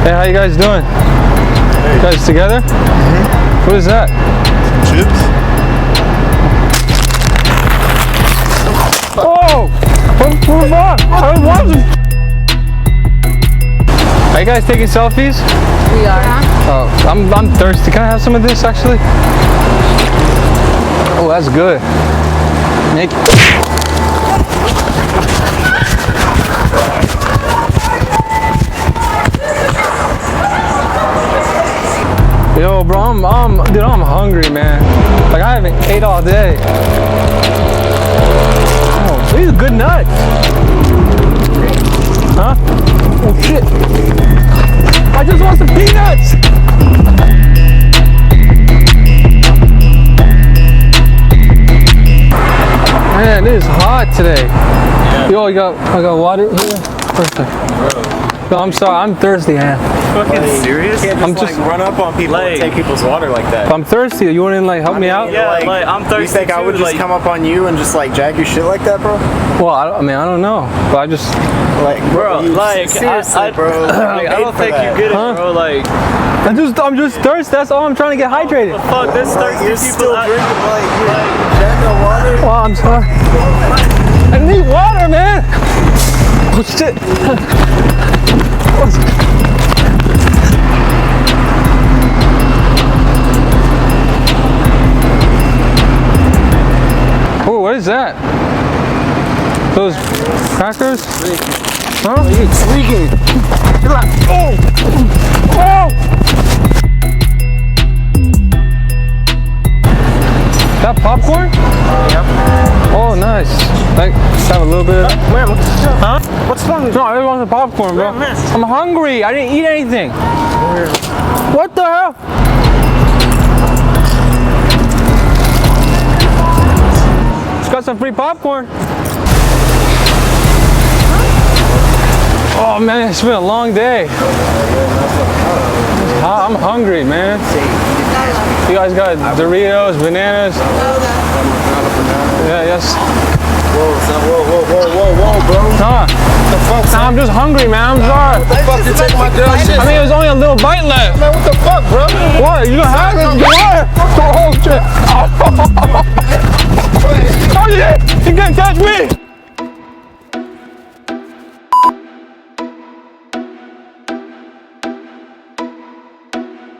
Hey, how you guys doing? Hey. You guys together? Mm-hmm. What is that? Chips. Oh! Move on! I was watching. Are you guys taking selfies? We are. Oh, I'm thirsty. Can I have some of this actually? Oh, that's good. Make Yo, bro, I'm hungry, man. Like I haven't ate all day. Oh, these are good nuts. Huh? Oh shit! I just want some peanuts. Man, it is hot today. Yeah. Yo, I got water here. Perfect. No, I'm sorry, I'm thirsty, man. Fucking serious? You can't just, like run up on people and take people's water like that. I'm thirsty. You want to like help me out? Yeah, like I'm thirsty. You think I would just come up on you and just like jag your shit like that, bro? Well, I mean, I don't know, but I just like, bro, like seriously, bro. Like, I don't think you get it, bro. Like, I'm just thirsty. That's all. I'm trying to get hydrated. Fuck, this thirsty you're people. Still drinking like jag no water. Oh, I'm sorry. I need water, man. Oh shit. Oh, what is that? Those crackers? Huh? It's leaking. Oh! Oh! That popcorn? Yep. Oh, nice. Like, just have a little bit of that. Huh? What's wrong with you? No, I just want some popcorn, bro. I'm hungry. I didn't eat anything. What the hell? Just got some free popcorn. Oh man, it's been a long day. I'm hungry, man. You guys got Doritos, bananas? Yeah, yes. Whoa, bro. Huh? What the fuck? Nah, I'm just hungry, man. I'm sorry. What the fuck? You take my damn shit? I mean, it was only a little bite left. Man, what the fuck, bro? What? You gonna have it? Water?